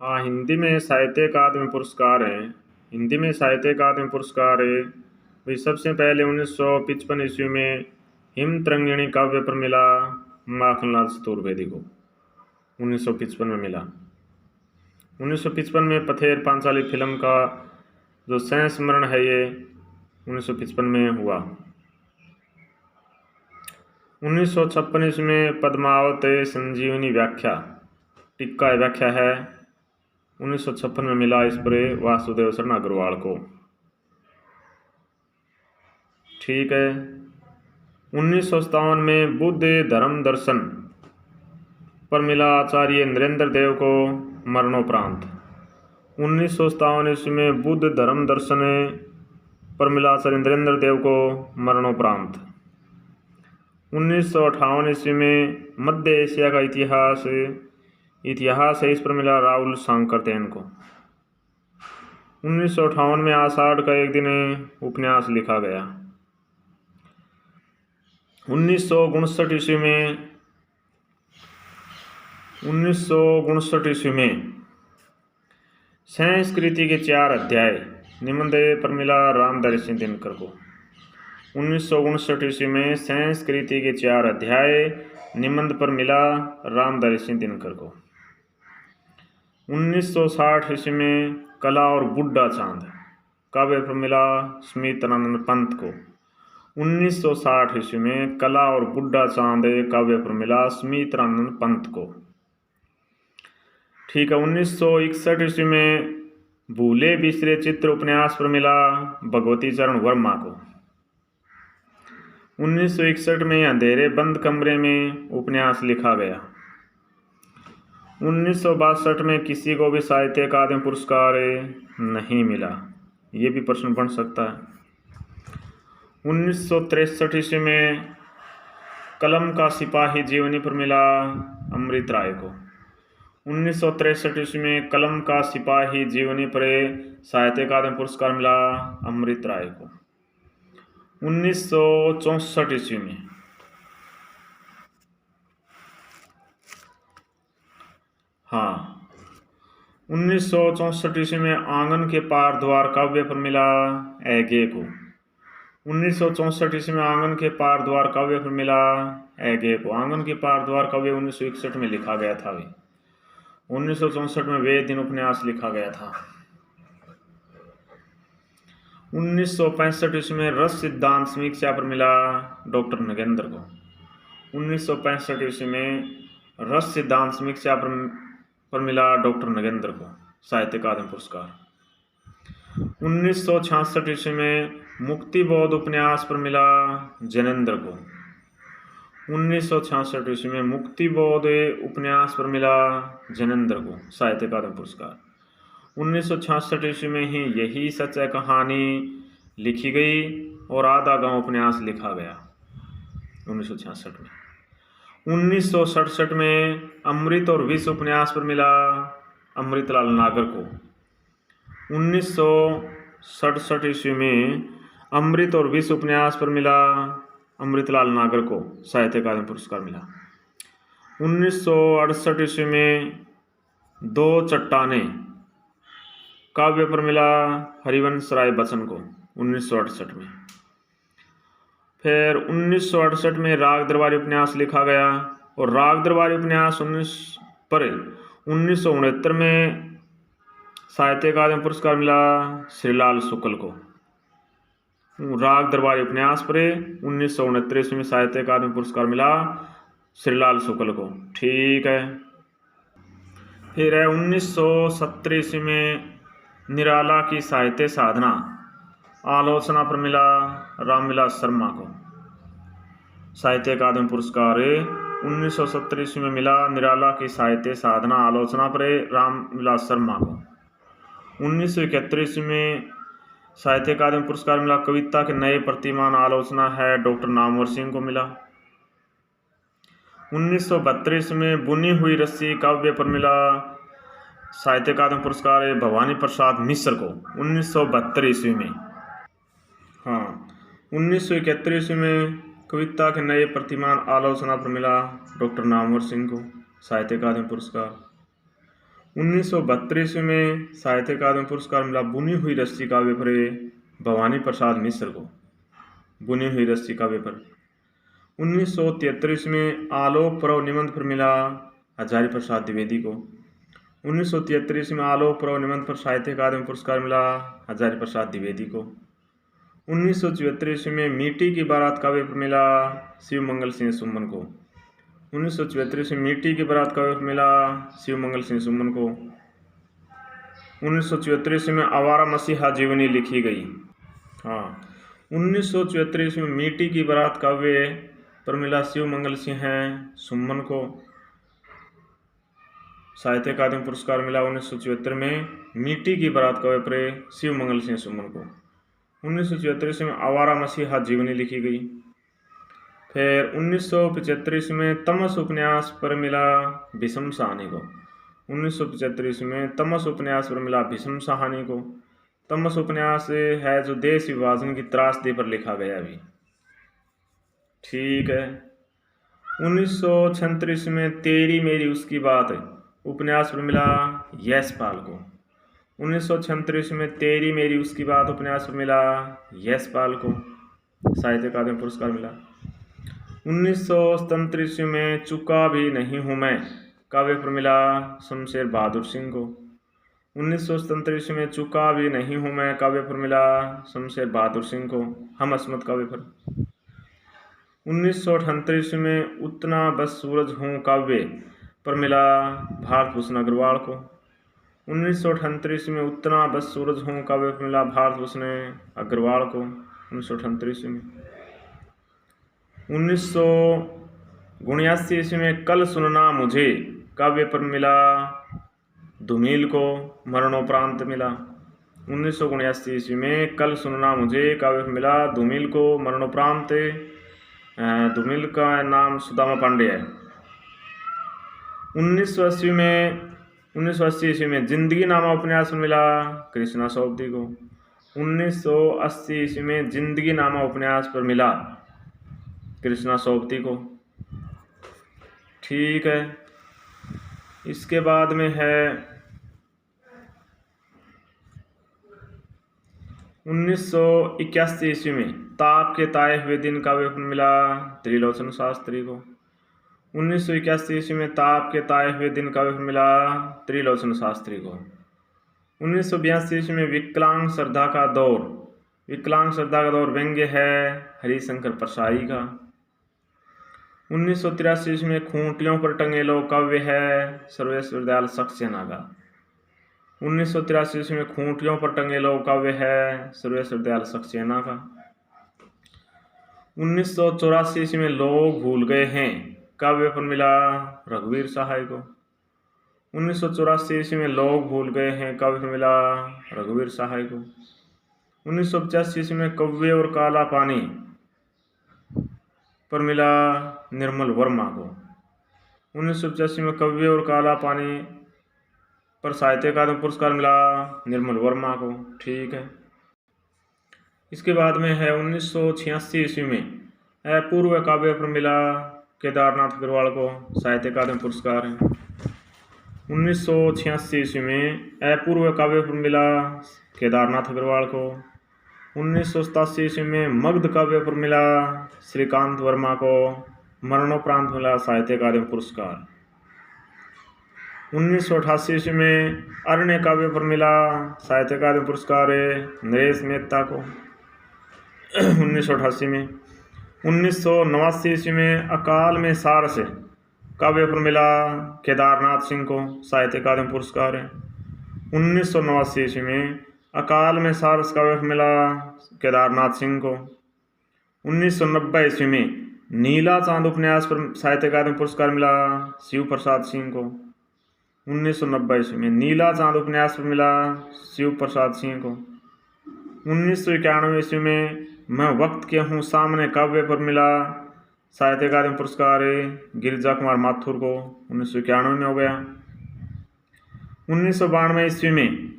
हाँ, हिंदी में साहित्य अकादमी पुरस्कार हैं। हिंदी में साहित्य अकादमी पुरस्कार है भाई। सबसे पहले 1955 ईस्वी में हिम तरंगिणी काव्य पर मिला माखनलाल चतुर्वेदी को। 1955 में मिला। 1955 में पथेर पांचाली फिल्म का जो संस्मरण है ये 1955 में हुआ। 1956 ईस्वी में पद्मावत संजीवनी व्याख्या टीका व्याख्या है 1956 में मिला इस पर वासुदेव शरण अग्रवाल को। ठीक है। 1957 में बुद्ध धर्म दर्शन पर मिला आचार्य नरेंद्र देव को मरणोपरांत। 1957 ईस्वी में बुद्ध धर्म दर्शन पर मिला आचार्य नरेंद्र देव को मरणोपरांत। 1958 ईस्वी में मध्य एशिया का इतिहास है इस पर मिला राहुल सांकरतेन को। 1958 में आषाढ़ का एक दिन उपन्यास लिखा गया। 1959 ईस्वी में संस्कृति के 4 अध्याय निबंध पर मिला रामधारी सिंह दिनकर को। 1959 ईस्वी में संस्कृति के 4 अध्याय निबंध पर मिला रामधारी सिंह दिनकर को। 1960 ईस्वी में कला और बुड्ढा चांद काव्य पर मिला स्मितानंद पंत को। 1960 ईस्वी में कला और बुड्ढा चांद काव्य पर मिला स्मितानंद पंत को। ठीक है। 1961 ईस्वी में भूले बिसरे चित्र उपन्यास पर मिला भगवती चरण वर्मा को। 1961 में अंधेरे बंद कमरे में उपन्यास लिखा गया। 1962 में किसी को भी साहित्य अकादमी पुरस्कार नहीं मिला। ये भी प्रश्न बन सकता है। 1963 ईस्वी में कलम का सिपाही जीवनी पर मिला अमृत राय को। 1963 ईस्वी में कलम का सिपाही जीवनी पर साहित्य अकादमी पुरस्कार मिला अमृत राय को। 1964 ईस्वी में हाँ 1964 ईस्वी में आंगन के पार द्वार काव्य पर मिला ऐगे को। 1964 ईस्वी में आंगन के पार द्वार काव्य पर मिला ऐगे को। आंगन के पार द्वार काव्य 1961 में लिखा गया था। 1964 में वे दिन उपन्यास लिखा गया था। 1965 ईस्वी में रस सिद्धांत समीक्षा पर मिला डॉक्टर नगेंद्र को। 1965 ईस्वी में रस सिद्धांत समीक्षा पर मिला डॉक्टर नगेंद्र को साहित्य अकादमी पुरस्कार। 1966 ईस्वी में मुक्तिबोध उपन्यास पर मिला जैनेंद्र को। 1966 ईस्वी में मुक्तिबोध उपन्यास पर मिला जैनेंद्र को साहित्य अकादमी पुरस्कार। 1966 ईस्वी में ही यही सच है कहानी लिखी गई और आधा गांव उपन्यास लिखा गया 1966 में। 1967 में अमृत और विष उपन्यास पर मिला अमृतलाल नागर को। 1967 ईस्वी में अमृत और विष उपन्यास पर मिला अमृतलाल नागर को साहित्य अकादमी पुरस्कार मिला। 1968 ईस्वी में दो चट्टाने काव्य पर मिला हरिवंश राय बच्चन को 1968 में। फिर 1968 में राग दरबारी उपन्यास लिखा गया और राग दरबारी उपन्यास 1969 में साहित्य अकादमी पुरस्कार मिला श्रीलाल शुक्ल को। राग दरबारी उपन्यास पर 1969 ईस्वी में साहित्य अकादमी पुरस्कार मिला श्रीलाल शुक्ल को। ठीक है। फिर है 1970 ईस्वी में निराला की साहित्य साधना आलोचना पर मिला रामविलास शर्मा को साहित्य अकादमी पुरस्कार। 1970 ईस्वी में मिला निराला की साहित्य साधना आलोचना पर रामविलास शर्मा को। 1971 ईस्वी में साहित्य अकादमी पुरस्कार मिला कविता के नए प्रतिमान आलोचना है डॉक्टर नामवर सिंह को मिला। 1972 ईस्वी में बुनी हुई रस्सी काव्य पर मिला साहित्य अकादमी पुरस्कार भवानी प्रसाद मिश्र को 1972 ईस्वी में। हाँ 1971 ईस्वी में कविता के नए प्रतिमान आलोचना पर मिला डॉक्टर नामवर सिंह को साहित्य अकादमी पुरस्कार। 1972 ईस्वी में साहित्य अकादमी पुरस्कार मिला बुनी हुई रस्सी काव्य पर भवानी प्रसाद मिश्र को। बुनी हुई रस्सी काव्य पर 1973 ईस्वी में आलोक पर्व निबंध पर मिला हजारी प्रसाद द्विवेदी को। 1973 ईस्वी में आलोक पर्व निबंध पर साहित्य अकादमी पुरस्कार मिला हजारी प्रसाद द्विवेदी को। 1974 ईस्वी में मिट्टी की बारात काव्य पर मिला शिवमंगल सिंह सुमन को। 1974 ईस्वी में मिट्टी की बारात काव्य पर मिला शिवमंगल सिंह सुमन को। 1974 ईस्वी में आवारा मसीहा जीवनी लिखी गई। 1974 ईस्वी में मिट्टी की बारात काव्य पर मिला शिवमंगल सिंह सुमन को साहित्य अकादमी पुरस्कार मिला। 1974 में मिट्टी की बारात काव्य पर शिवमंगल सिंह सुमन को। 1974 ईस्वी में आवारा मसीहा जीवनी लिखी गई। फिर 1975 ईस्वी में तमस उपन्यास पर मिला भीष्म साहनी को। 1975 ईस्वी में तमस उपन्यास पर मिला भीष्म साहनी को। तमस उपन्यास है जो देश विभाजन की त्रासदी पर लिखा गया भी। ठीक है। 1936 ईस्वी में तेरी मेरी उसकी बात उपन्यास पर मिला यशपाल को। 1936 ईस्वी में तेरी मेरी उसकी बात उपन्यास पर मिला यशपाल को साहित्य अकादमी पुरस्कार मिला। 1937 ईस्वी में चुका भी नहीं हूँ मैं काव्य पर मिला शमशेर बहादुर सिंह को। 1937 ईस्वी में चुका भी नहीं हूँ मैं काव्य पर मिला शमशेर बहादुर सिंह को हम अस्मत काव्य पर। 1978 ईस्वी में उतना बस सूरज हूँ काव्य पर मिला भारत भूषण अग्रवाल को। 1978 ईस्वी में उतना बस सूरज हूँ काव्य पर मिला भारत भूषण अग्रवाल को 1978 ईस्वी में। 1979 ईस्वी में कल सुनना मुझे काव्य पर मिला धूमिल को मरणोपरांत मिला। 1979 ईस्वी में कल सुनना मुझे काव्य पर मिला धूमिल को मरणोपरांत। धूमिल का नाम सुदामा पांडे है। 1980 ईस्वी में जिंदगी नामा उपन्यास पर मिला कृष्णा सोबती को। 1980 ईस्वी में जिंदगी नामा उपन्यास पर मिला कृष्णा सोबती को। ठीक है। इसके बाद में है 1981 ईस्वी में ताप के ताए हुए दिन काव्य पर मिला त्रिलोचन शास्त्री को। 1981 ईस्वी में ताप के ताए हुए दिन काव्य पर मिला त्रिलोचन शास्त्री को। 1982 ईस्वी में विकलांग श्रद्धा का दौर व्यंग्य है हरिशंकर परसाई का। 1983 ईस्वी में खूंटियों पर टंगे लो काव्य है सर्वेश्वर दयाल सक्सेना का। 1983 ईस्वी में खूंटियों पर टंगे लो काव्य है सर्वेश्वर दयाल सक्सेना का। 1984 ईस्वी में लोग भूल गए हैं काव्य पर मिला रघुवीर सहाय को। 1984 ईस्वी में लोग भूल गए हैं काव्य पर मिला रघुवीर सहाय को। 1985 ईस्वी में कव्वे और काला पानी पर मिला निर्मल वर्मा को। 1985 में कव्वे और काला पानी पर साहित्य अकादमी पुरस्कार मिला निर्मल वर्मा को। ठीक है। इसके बाद में है 1986 ईस्वी में अपूर्व काव्य पर मिला केदारनाथ अग्रवाल को साहित्य अकादमी पुरस्कार है। 1986 ईस्वी में अपूर्व काव्य पर मिला केदारनाथ अग्रवाल को। 1987 ईस्वी में मगध काव्य पर मिला श्रीकांत वर्मा को मरणोपरांत मिला साहित्य अकादमी पुरस्कार। 1988 ईस्वी में अरण्य काव्य पर मिला साहित्य अकादमी पुरस्कार नरेश मेहता को 1988 में। 1989 ईस्वी में अकाल में सारस काव्य पर मिला केदारनाथ सिंह को साहित्य अकादमी पुरस्कार है। 1989 ईस्वी में अकाल में सारस काव्य पर मिला केदारनाथ सिंह को। 1990 ईस्वी में नीला चांद उपन्यास पर साहित्य अकादमी पुरस्कार मिला शिव प्रसाद सिंह को। 1990 ईस्वी में नीला चांद उपन्यास पर मिला शिव प्रसाद सिंह को। 1991 ईस्वी में मैं वक्त के हूँ सामने काव्य पर मिला साहित्य अकादमी पुरस्कार गिरिजा कुमार माथुर को 1991 में हो गया। 1992 ईस्वी में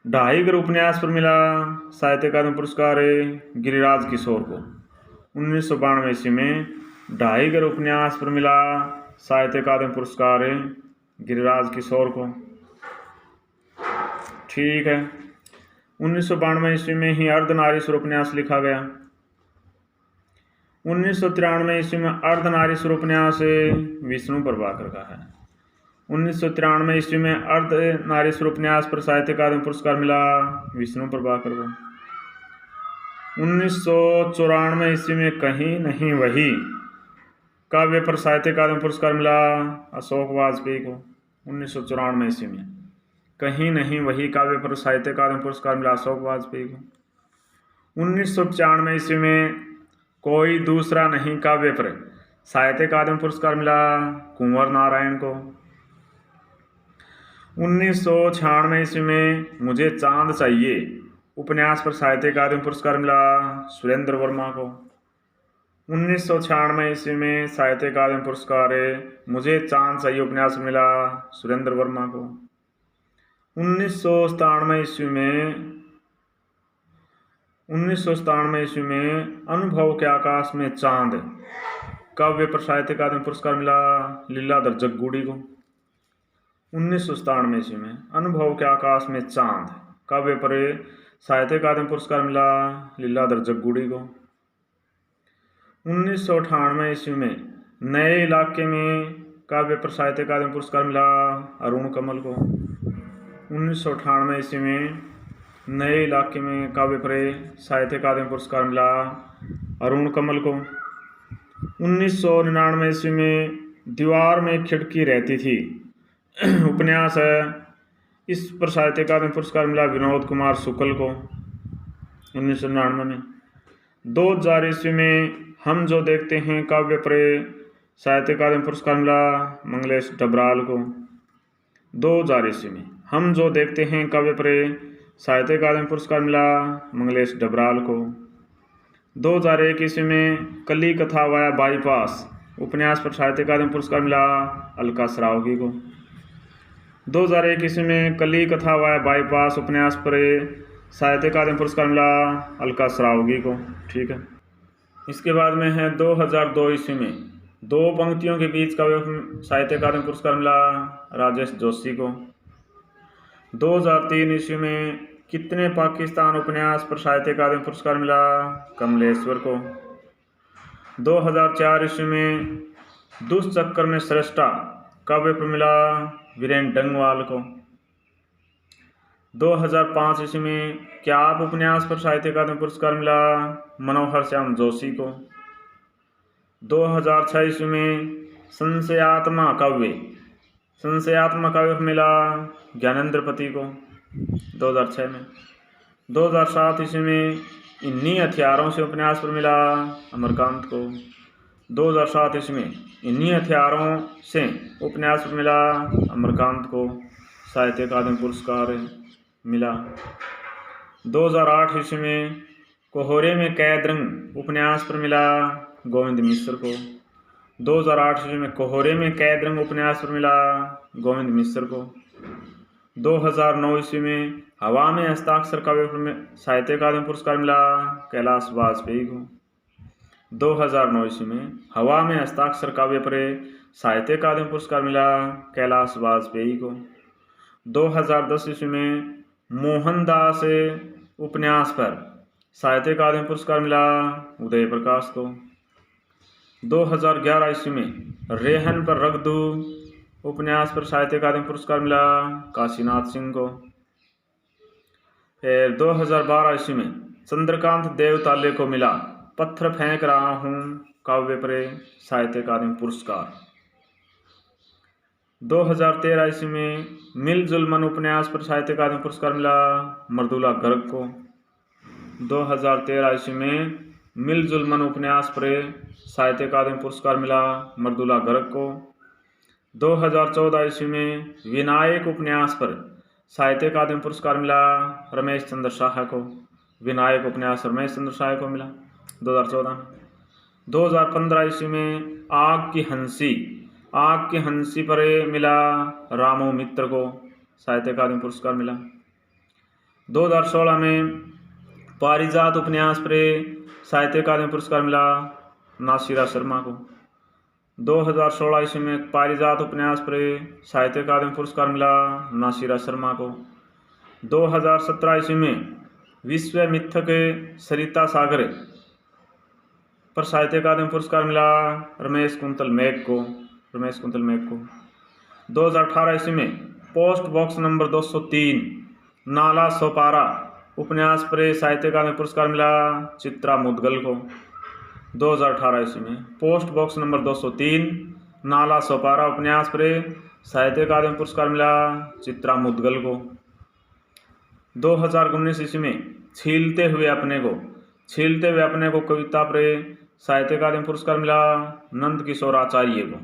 ढाईगर उपन्यास पर मिला साहित्य अकादमी पुरस्कार गिरिराज किशोर को। 1992 ईस्वी में ढाईगर उपन्यास पर मिला साहित्य अकादमी पुरस्कार गिरिराज किशोर को। ठीक है। 1992 ईस्वी में ही अर्धनारीश्वर उपन्यास लिखा गया। 1993 ईस्वी में अर्धनारीश्वर उपन्यास विष्णु प्रभाकर का है। 1993 ईस्वी में अर्धनारीश्वर उपन्यास पर साहित्य अकादमी पुरस्कार मिला विष्णु प्रभाकर को। 1994 ईस्वी में कहीं नहीं वही काव्य पर साहित्य अकादमी पुरस्कार मिला अशोक वाजपेयी को। 1994 ईस्वी में कहीं नहीं वही काव्य पर साहित्य अकादमी पुरस्कार मिला अशोक वाजपेयी को। 1995 ईस्वी में कोई दूसरा नहीं काव्य पर साहित्य अकादमी पुरस्कार मिला कुंवर नारायण को। 1996 ईस्वी में मुझे चांद चाहिए उपन्यास पर साहित्य अकादमी पुरस्कार मिला सुरेंद्र वर्मा को। 1996 ईस्वी में साहित्य अकादमी पुरस्कार मुझे चांद चाहिए उपन्यास मिला सुरेंद्र वर्मा को। 1997 ईस्वी में अनुभव के आकाश में चांद काव्य पर साहित्य अकादमी पुरस्कार मिला लीलाधर जगगुड़ी को। 1997 ईस्वी में अनुभव के आकाश में चांद काव्य पर साहित्य अकादमी पुरस्कार मिला लीलाधर जगगुड़ी को। 1998 ईस्वी में नए इलाके में काव्य पर साहित्य अकादमी पुरस्कार मिला अरुण कमल को। 1998 ईस्वी में नए इलाके में काव्य पर साहित्य अकादमी पुरस्कार मिला अरुण कमल को। 1999 ईस्वी में दीवार में खिड़की रहती थी उपन्यास है, इस पर साहित्य अकादमी पुरस्कार मिला विनोद कुमार शुक्ल को 1999 में। 2000 ईस्वी में हम जो देखते हैं काव्य पर साहित्य अकादमी पुरस्कार मिला मंगलेश डबराल को। 2000 ईस्वी में हम जो देखते हैं काव्य पर साहित्य अकादमी पुरस्कार मिला मंगलेश डबराल को। 2001 ईस्वी में कली कथा वाया बाईपास उपन्यास पर साहित्य अकादमी पुरस्कार मिला अलका सरावगी को। 2001 ईस्वी में कली कथा वाया बाईपास उपन्यास पर साहित्य अकादमी पुरस्कार मिला अलका सरावगी को। ठीक है। इसके बाद में है 2002 ईस्वी में दो पंक्तियों के बीच काव्य साहित्य अकादमी पुरस्कार मिला राजेश जोशी को। 2003 ईस्वी में कितने पाकिस्तान उपन्यास पर साहित्य अकादमी पुरस्कार मिला कमलेश्वर को। 2004 ईस्वी में दुष्चक्र में श्रेष्ठा काव्य पर मिला वीरेंद्र डंगवाल को। 2005 ईस्वी में क्या आप उपन्यास पर साहित्य अकादमी पुरस्कार मिला मनोहर श्याम जोशी को। 2006 ईस्वी में संशयात्मा काव्य पर मिला ज्ञानेंद्र पति को 2006 में। 2007 ईस्वी में इन्हीं हथियारों से उपन्यास पर मिला अमरकांत को। 2007 ईस्वी में इन्हीं हथियारों से उपन्यास पर मिला अमरकांत को साहित्य अकादमी पुरस्कार मिला। 2008 ईस्वी में कोहरे में कैद रंग उपन्यास पर मिला गोविंद मिश्र को। 2008 ईस्वी में कोहरे में कैद रंग उपन्यास पर मिला गोविंद मिश्र को। 2009 ईस्वी में हवा में हस्ताक्षर काव्य पर साहित्य अकादमी पुरस्कार मिला कैलाश वाजपेयी को। 2009 ईस्वी में हवा में हस्ताक्षर काव्य पर साहित्य अकादमी पुरस्कार मिला कैलाश वाजपेयी को। 2010 ईस्वी में मोहनदास उपन्यास पर साहित्य अकादमी पुरस्कार मिला उदय प्रकाश को। 2011 ईस्वी में रेहन पर रख दू उपन्यास पर साहित्य अकादमी पुरस्कार मिला काशीनाथ सिंह को। फिर 2012 ईस्वी में चंद्रकांत देवताले को मिला पत्थर फेंक रहा हूँ काव्य पर साहित्य अकादमी पुरस्कार। 2013 ईस्वी में मिलजुल मन उपन्यास पर साहित्य अकादमी पुरस्कार मिला मृदुला गर्ग को। 2013 ईस्वी में मिलजुल मन उपन्यास पर साहित्य अकादमी पुरस्कार मिला मृदुला गर्ग को। 2014 ईस्वी में विनायक उपन्यास पर साहित्य अकादमी पुरस्कार मिला रमेश चंद्र शाह को। विनायक उपन्यास रमेश चंद्र शाह को मिला 2014 में। 2015 ईस्वी में आग की हंसी पर मिला रामू मित्र को साहित्य अकादमी पुरस्कार मिला। 2016 में पारिजात उपन्यास पर साहित्य अकादमी पुरस्कार मिला नासिरा शर्मा को। 2016 ईस्वी में पारिजात उपन्यास पर साहित्य अकादमी पुरस्कार मिला नासिरा शर्मा को। 2017 ईस्वी में विश्वामित्र के सरिता सागर पर साहित्य अकादमी पुरस्कार मिला रमेश कुंतल मेघ को। 2018 ईस्वी में post box number 203 Nala Sopara उपन्यास पर साहित्य अकादमी पुरस्कार मिला चित्रा मुदगल को। 2018 ईस्वी में post box number 203 Nala Sopara उपन्यास पर साहित्य अकादमी पुरस्कार मिला चित्रा मुदगल को। 2019 ईस्वी में छीलते हुए अपने को कविता पर साहित्य अकादमी पुरस्कार मिला नंद किशोर आचार्य को।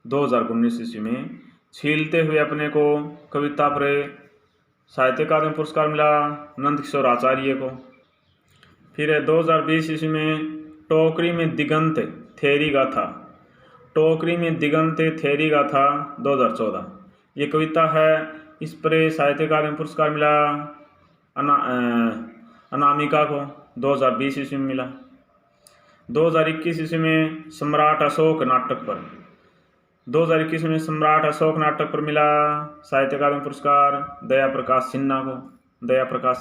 2019 ईस्वी में छीलते हुए अपने को कविता पर साहित्य अकादमी पुरस्कार मिला नंद किशोर आचार्य को। फिर 2020 ईस्वी में टोकरी में दिगंत थेरी गाथा 2014 ये कविता है। इस पर साहित्य अकादमी पुरस्कार मिला अनामिका को 2020 ईस्वी में मिला। 2021 ईस्वी में सम्राट अशोक नाटक पर मिला साहित्य अकादमी पुरस्कार दया प्रकाश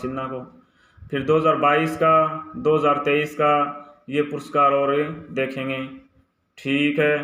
सिन्हा को। फिर 2022 का 2023 का ये पुरस्कार और देखेंगे। ठीक है।